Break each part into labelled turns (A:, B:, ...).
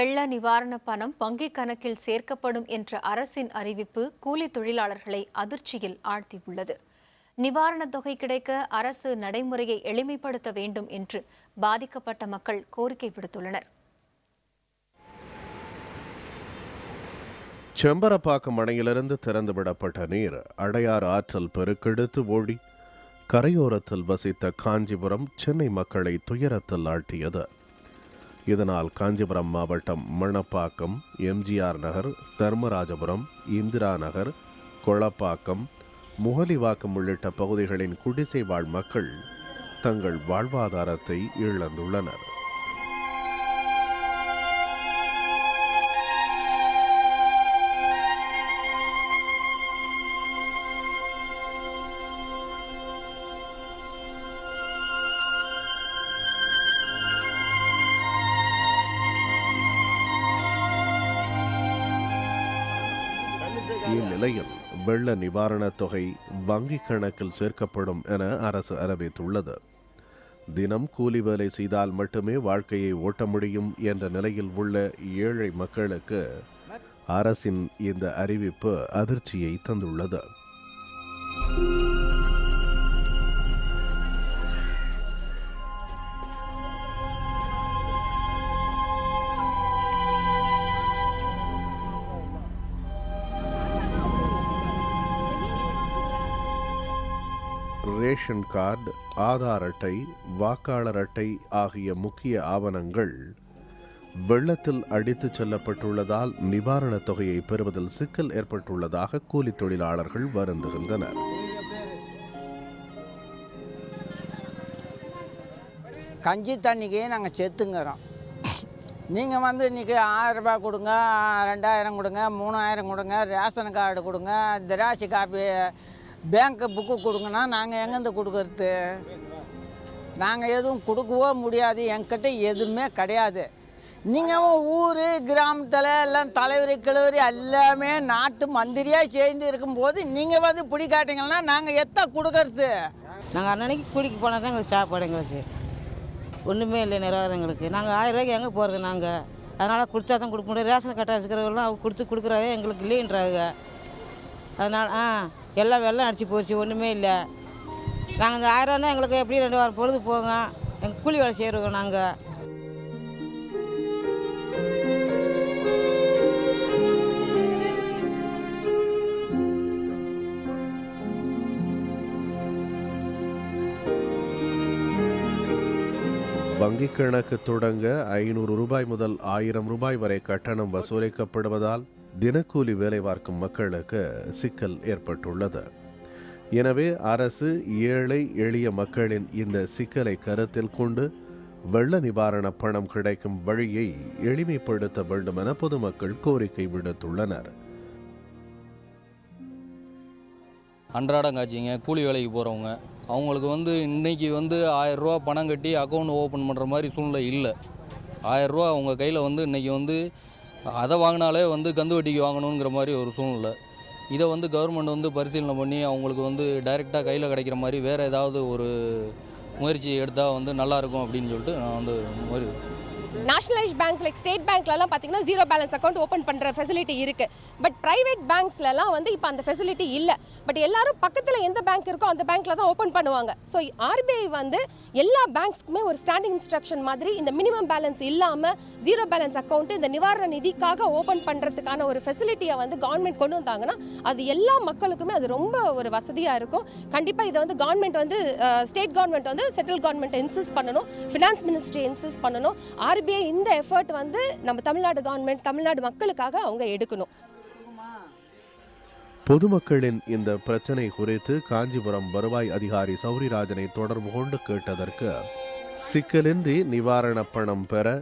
A: வெள்ள நிவாரண பணம் வங்கிக் கணக்கில் சேர்க்கப்படும் என்ற அரசின் அறிவிப்பு கூலி தொழிலாளர்களை அதிர்ச்சியில் ஆழ்த்தியுள்ளது. நிவாரணத் தொகை கிடைக்க அரசு நடைமுறையை எளிமைப்படுத்த வேண்டும் என்று பாதிக்கப்பட்ட மக்கள் கோரிக்கை விடுத்துள்ளனர்.
B: செம்பரப்பாக்கம் அணையிலிருந்து திறந்துவிடப்பட்ட நீர் அடையாறு ஆற்றல் பெருக்கெடுத்து ஓடி கரையோரத்தில் வசித்த காஞ்சிபுரம், சென்னை மக்களை துயரத்தில் ஆழ்த்தியது. இதனால் காஞ்சிபுரம் மாவட்டம் மணப்பாக்கம், எம்ஜிஆர் நகர், தர்மராஜபுரம், இந்திரா நகர், கொளப்பாக்கம், முகலிவாக்கம் உள்ளிட்ட பகுதிகளின் குடிசை வாழ் மக்கள் தங்கள் வாழ்வாதாரத்தை இழந்துள்ளனர். இந்நிலையில் வெள்ள நிவாரணத் தொகை வங்கிக் கணக்கில் சேர்க்கப்படும் என அரசு அறிவித்துள்ளது. தினம் கூலி வேலை செய்தால் மட்டுமே வாழ்க்கையை ஓட்ட முடியும் என்ற நிலையில் உள்ள ஏழை மக்களுக்கு அரசின் இந்த அறிவிப்பு அதிர்ச்சியை தந்துள்ளது. ரேஷன் கார்டு, ஆதார் அட்டை, வாக்காளர் அட்டை ஆகிய முக்கிய ஆவணங்கள் வெள்ளத்தில் அடித்துச் செல்லப்பட்டுள்ளதால் நிவாரணத் தொகையை பெறுவதில் சிக்கல் ஏற்பட்டுள்ளதாக கூலி தொழிலாளர்கள் வருந்துகின்றனர்.
C: கஞ்சி தண்ணிக்கு நாங்கள் செத்துங்கிறோம். நீங்கள் இன்றைக்கி 1000 ரூபாய் கொடுங்க, 2000 கொடுங்க, 3000 கொடுங்க, ரேஷன் கார்டு கொடுங்க, திராட்சை காப்பி, பேங்க்கு புக்கு கொடுங்கன்னா நாங்கள் எங்கேருந்து கொடுக்கறது? நாங்கள் எதுவும் கொடுக்கவோ முடியாது. என்கிட்ட எதுவுமே கிடையாது. நீங்கள் ஊர் கிராமத்தில் எல்லாம் தலைவர் கிழவர் எல்லாமே நாட்டு மந்திரியாக சேர்ந்து இருக்கும்போது நீங்கள் பிடி காட்டிங்கன்னா நாங்கள் எத்த கொடுக்கறது?
D: நாங்கள் அன்னன்னைக்கு கூலிக்கு போனால் தான் எங்களுக்கு சாப்பாடு. எங்களுக்கு ஒன்றுமே இல்லை நிலவரம். எங்களுக்கு நாங்கள் 1000 ரூபாய்க்கு எங்கே போகிறது? நாங்கள் அதனால் கொடுத்தா தான் கொடுக்க முடியும். ரேஷன் கட்டை இருக்கிறவங்களாம் அவங்க கொடுக்குறாங்க, எங்களுக்கு இல்லைன்றாங்க. அதனால் எல்லாம் வெள்ளம் அடிச்சு போச்சு, ஒன்றுமே இல்லை. நாங்கள் இந்த 1000 ரூபான்னா எங்களுக்கு எப்படி 2 வாரம் பொழுது போங்க. எங்கள் கூலி வேலை செய்கிறோம். நாங்கள்
B: வங்கிக் கணக்கு தொடங்க 500 ரூபாய் முதல் 1000 ரூபாய் வரை கட்டணம் வசூலிக்கப்படுவதால் தினக்கூலி வேலை பார்க்கும் மக்களுக்கு சிக்கல் ஏற்பட்டுள்ளது. எனவே அரசு ஏழை எளிய மக்களின் இந்த சிக்கலை கருத்தில் கொண்டு வெள்ள நிவாரண பணம் கிடைக்கும் வழியை எளிமைப்படுத்த வேண்டும் என பொதுமக்கள் கோரிக்கை விடுத்துள்ளனர்.
E: அன்றாடங்காட்சிங்க கூலி வேலைக்கு போகிறவங்க அவங்களுக்கு இன்னைக்கு 1000 ரூபா பணம் கட்டி அக்கௌண்ட் ஓப்பன் பண்ணுற மாதிரி சூழ்நிலை இல்லை. 1000 ரூபா அவங்க கையில் இன்னைக்கு அதை வாங்கினாலே கந்து வட்டிக்கு வாங்கணுங்கிற மாதிரி ஒரு சூழ்நிலை. இதை கவர்மெண்ட் பரிசீலனை பண்ணி அவங்களுக்கு டைரெக்டாக கையில் கிடைக்கிற மாதிரி வேறு ஏதாவது ஒரு முயற்சி எடுத்தால் நல்லாயிருக்கும் அப்படின்னு சொல்லிட்டு நான்
F: நேஷனலைஸ்ட் பேங்க் லைக் ஸ்டேட் பேங்க்லலாம் பார்த்தீங்கன்னா 0 பேலன்ஸ் அக்கௌண்ட் ஓப்பன் பண்ணுற ஃபெசிலிட்டி இருக்குது. பட் ப்ரைவேட் பேங்க்ஸ்லலாம் இப்போ அந்த ஃபெசிலிட்டி இல்லை. பட் எல்லாரும் பக்கத்தில் எந்த பேங்க் இருக்கோ அந்த பேங்க்கில் தான் ஓப்பன் பண்ணுவாங்க. ஸோ ஆர்பிஐ எல்லா பேங்க்ஸ்க்குமே ஒரு ஸ்டாண்டிங் இன்ஸ்ட்ரக்ஷன் மாதிரி இந்த மினிமம் பேலன்ஸ் இல்லாமல் 0 பேலன்ஸ் அக்கௌண்ட்டு இந்த நிவாரண நிதிக்காக ஓப்பன் பண்ணுறதுக்கான ஒரு ஃபெசிலிட்டியை கவர்மெண்ட் கொண்டு வந்தாங்கன்னா அது எல்லா மக்களுக்குமே அது ரொம்ப ஒரு வசதியாக இருக்கும். கண்டிப்பாக இதை government state government central government insist பண்ணணும், ஃபினான்ஸ் மினிஸ்ட்ரி இன்சிஸ்ட் பண்ணணும். ஆர்பிஐ இந்த எஃபர்ட் நம்ம தமிழ்நாடு கவர்மெண்ட், தமிழ்நாடு மக்களுக்காக அவங்க எடுக்கணும்.
B: பொதுமக்களின் இந்த பிரச்சனை குறித்து காஞ்சிபுரம் வருவாய் அதிகாரி சௌரிராஜனை தொடர்பு கொண்டு கேட்டதற்கு சிக்கலின்றி நிவாரண பணம் பெற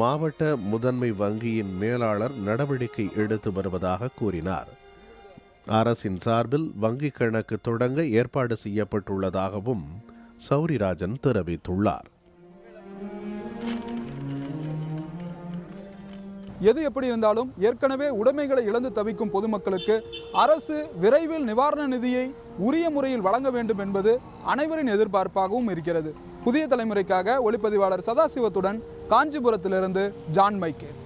B: மாவட்ட முதன்மை வங்கியின் மேலாளர் நடவடிக்கை எடுத்து வருவதாக கூறினார். அரசின் சார்பில் வங்கி கணக்கு தொடங்க ஏற்பாடு செய்யப்பட்டுள்ளதாகவும் சௌரிராஜன் தெரிவித்துள்ளார்.
G: எது எப்படி இருந்தாலும் ஏற்கனவே உடைமைகளை இழந்து தவிக்கும் பொதுமக்களுக்கு அரசு விரைவில் நிவாரண நிதியை உரிய முறையில் வழங்க வேண்டும் என்பது அனைவரின் எதிர்பார்ப்பாகவும் இருக்கிறது. புதிய தலைமுறைக்காக ஒளிப்பதிவாளர் சதாசிவத்துடன் காஞ்சிபுரத்திலிருந்து ஜான் மைக்கேல்.